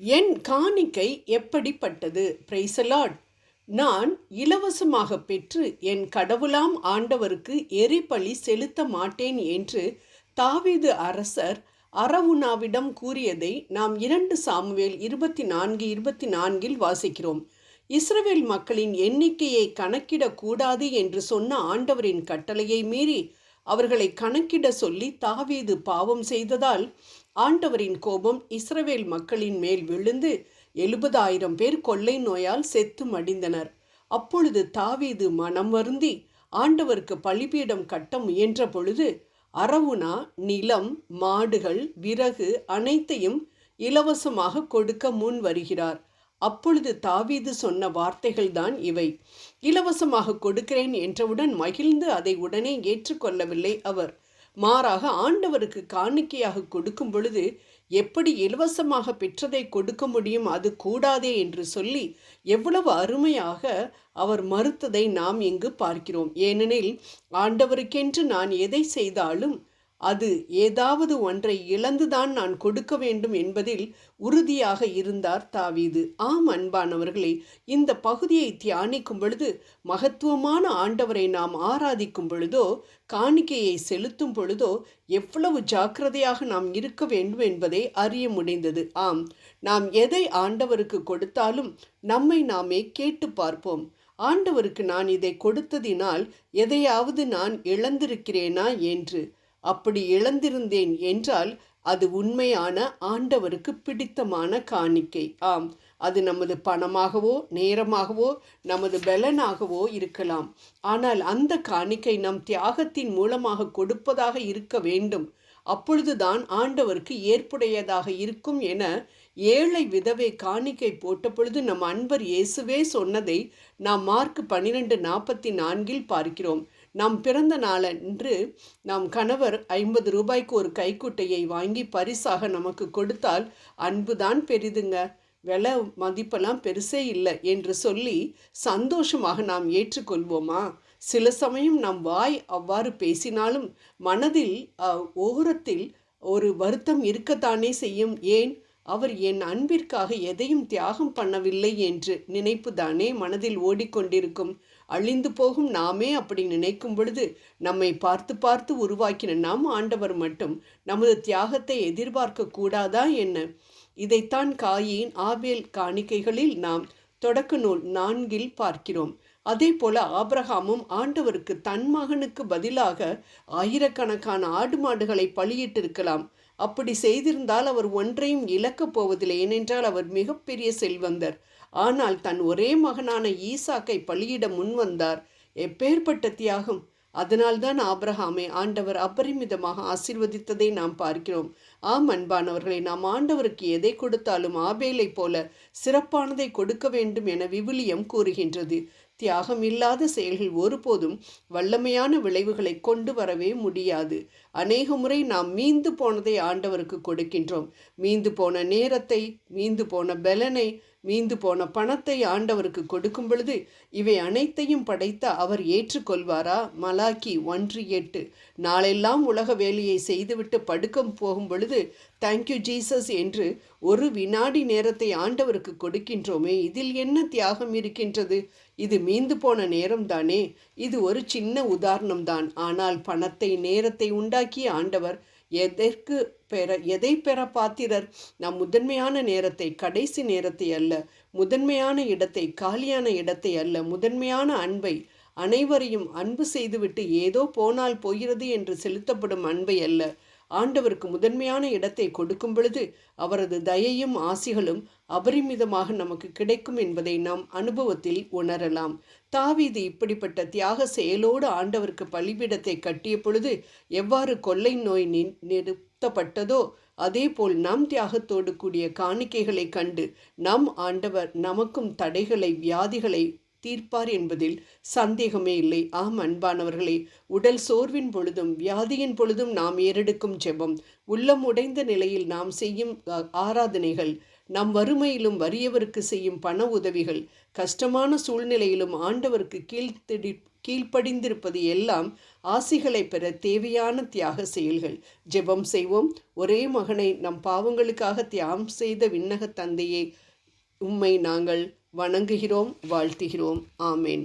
என் காணிக்கை எப்படிப்பட்டது? Praise Lord. நான் இலவசமாக பெற்று என் கடவுளாம் ஆண்டவருக்கு எரிபலி செலுத்த மாட்டேன் என்று தாவீது அரசர் அரவுனாவிடம் கூறியதை நாம் 2 சாமுவேல் 24:24 வாசிக்கிறோம். இஸ்ரவேல் மக்களின் எண்ணிக்கையை கணக்கிடக்கூடாது என்று சொன்ன ஆண்டவரின் கட்டளையை மீறி அவர்களை கணக்கிட சொல்லி தாவீது பாவம் செய்ததால் ஆண்டவரின் கோபம் இஸ்ரவேல் மக்களின் மேல் விழுந்து 70,000 பேர் கொள்ளை நோயால் செத்து மடிந்தனர். அப்பொழுது தாவீது மனம் வருந்தி ஆண்டவருக்கு பலிபீடம் கட்ட முயன்ற பொழுது அரவுனா நிலம், மாடுகள், விறகு அனைத்தையும் இலவசமாக கொடுக்க முன் வருகிறார். அப்பொழுது தாவீது சொன்ன வார்த்தைகள்தான் இவை. இலவசமாக கொடுக்கிறேன் என்றவுடன் மகிழ்ந்து அதை உடனே ஏற்றுக்கொள்ளவில்லை அவர். மாறாக ஆண்டவருக்கு காணிக்கையாக கொடுக்கும் பொழுது எப்படி இலவசமாக பெற்றதை கொடுக்க முடியும், அது கூடாதே என்று சொல்லி எவ்வளவு அருமையாக அவர் மறுத்ததை நாம் இங்கு பார்க்கிறோம். ஏனெனில் ஆண்டவருக்கென்று நான் எதை செய்தாலும் அது ஏதாவது ஒன்றை இழந்துதான் நான் கொடுக்க வேண்டும் என்பதில் உறுதியாக இருந்தார் தாவீது. ஆம் அன்பானவர்களே, இந்த பகுதியை தியானிக்கும் பொழுது மகத்துவமான ஆண்டவரை நாம் ஆராதிக்கும் பொழுதோ காணிக்கையை செலுத்தும் பொழுதோ எவ்வளவு ஜாக்கிரதையாக நாம் இருக்க வேண்டும் என்பதை அறிய முடிந்தது. ஆம், நாம் எதை ஆண்டவருக்கு கொடுத்தாலும் நம்மை நாமே கேட்டு பார்ப்போம். ஆண்டவருக்கு நான் இதை கொடுத்ததினால் எதையாவது நான் இழந்திருக்கிறேனா என்று. அப்படி இழந்திருந்தேன் என்றால் அது உண்மையான ஆண்டவருக்கு பிடித்தமான காணிக்கை. ஆம், அது நமது பணமாகவோ நேரமாகவோ நமது பலனாகவோ இருக்கலாம். ஆனால் அந்த காணிக்கை நம் தியாகத்தின் மூலமாக கொடுப்பதாக இருக்க வேண்டும். அப்பொழுதுதான் ஆண்டவருக்கு ஏற்புடையதாக இருக்கும் என ஏழை விதவை காணிக்கை போட்ட பொழுது நம் அன்பர் இயேசுவே சொன்னதை நாம் மார்க் 12:44 பார்க்கிறோம். நாம் பிறந்த நாளன்று நம் கணவர் 50 ரூபாய்க்கு ஒரு கைக்குட்டையை வாங்கி பரிசாக நமக்கு கொடுத்தால் அன்புதான் பெரிதுங்க, விலை மதிப்பெல்லாம் பெருசே இல்லை என்று சொல்லி சந்தோஷமாக நாம் ஏற்றுக்கொள்வோமா? சில சமயம் நம் வாய் அவ்வாறு பேசினாலும் மனதில் ஓரத்தில் ஒரு வருத்தம் இருக்கத்தானே செய்யும். ஏன்? அவர் என் அன்பிற்காக எதையும் தியாகம் பண்ணவில்லை என்று நினைப்புதானே மனதில் ஓடிக்கொண்டிருக்கும். அழிந்து போகும் நாமே அப்படி நினைக்கும் பொழுது நம்மை பார்த்து பார்த்து உருவாக்கின நம் ஆண்டவர் மட்டும் நமது தியாகத்தை எதிர்பார்க்க கூடாதா என்ன? இதைத்தான் காயின் ஆபேல் காணிக்கைகளில் நாம் தொடக்க நூல் 4 பார்க்கிறோம். அதே போல ஆபிரகாமும் ஆண்டவருக்கு தன் மகனுக்கு பதிலாக ஆயிரக்கணக்கான ஆடு மாடுகளை பலியிட்டிருக்கலாம். அப்படி செய்திருந்தால் அவர் ஒன்றையும் இழக்கப் போவதில்லை. ஏனென்றால் அவர் மிகப்பெரிய செல்வந்தர். ஆனால் தன் ஒரே மகனான ஈசாக்கை பலியிட முன் வந்தார். எப்பேற்பட்ட தியாகம்! அதனால்தான் ஆபிரகாமை ஆண்டவர் அபரிமிதமாக ஆசீர்வதித்ததை நாம் பார்க்கிறோம். ஆம் அன்பானவர்களை, நாம் ஆண்டவருக்கு எதை கொடுத்தாலும் ஆபேலை போல சிறப்பானதை கொடுக்க வேண்டும் என விவிலியம் கூறுகின்றது. தியாகம் இல்லாத செயல்கள் ஒருபோதும் வல்லமையான விளைவுகளை கொண்டு வரவே முடியாது. அநேக முறை நாம் மீந்து போனதை ஆண்டவருக்கு கொடுக்கின்றோம். மீந்து போன நேரத்தை, மீந்து போன பலனை, மீந்து போன பணத்தை ஆண்டவருக்கு கொடுக்கும் பொழுது இவை அனைத்தையும் படைத்த அவர் ஏற்றுக்கொள்வாரா? மலாக்கி 1:8. நாளெல்லாம் உலக வேலையை செய்துவிட்டு படுக்க போகும் பொழுது தேங்க்யூ ஜீசஸ் என்று ஒரு வினாடி நேரத்தை ஆண்டவருக்கு கொடுக்கின்றோமே, இதில் என்ன தியாகம் இருக்கின்றது? இது மீந்து போன நேரம்தானே. இது ஒரு சின்ன உதாரணம்தான். ஆனால் பணத்தை, நேரத்தை உண்டாக்கிய ஆண்டவர் எதை பெற பாத்திரர்? நம் முதன்மையான நேரத்தை, கடைசி நேரத்தை அல்ல, முதன்மையான இடத்தை, காலியான இடத்தை அல்ல, முதன்மையான அன்பை, அனைவரையும் அன்பு செய்துவிட்டு ஏதோ போனால் போகிறது என்று செலுத்தப்படும் அன்பை அல்ல, ஆண்டவருக்கு முதன்மையான இடத்தை கொடுக்கும் பொழுது அவரது தயையும் ஆசிகளும் அபரிமிதமாக நமக்கு கிடைக்கும் என்பதை நாம் அனுபவத்தில் உணரலாம். தாவீது இப்படிப்பட்ட தியாக செயலோடு ஆண்டவருக்கு பலிபீடத்தை கட்டிய பொழுது எவ்வாறு கொள்ளை நோய் நிறுத்தப்பட்டதோ அதேபோல் நம் தியாகத்தோடு கூடிய காணிக்கைகளை கண்டு நம் ஆண்டவர் நமக்கும் தடைகளை, வியாதிகளை தீர்ப்பார் என்பதில் சந்தேகமே இல்லை. ஆம் அன்பானவர்களே, உடல் சோர்வின் பொழுதும் வியாதியின் பொழுதும் நாம் ஏறெடுக்கும் ஜெபம், உள்ளம் உடைந்த நிலையில் நாம் செய்யும் ஆராதனைகள், நம் வறுமையிலும் வறியவருக்கு செய்யும் பண உதவிகள், கஷ்டமான சூழ்நிலையிலும் ஆண்டவருக்கு கீழ்ப்படிந்திருப்பது எல்லாம் ஆசிகளை பெற தேவையான தியாக செயல்கள். ஜெபம் செய்வோம். ஒரே மகனை நம் பாவங்களுக்காக தியாகம் செய்த விண்ணக தந்தையே, உம்மை நாங்கள் வணங்குகிறோம், வாழ்த்துகிறோம். ஆமேன்.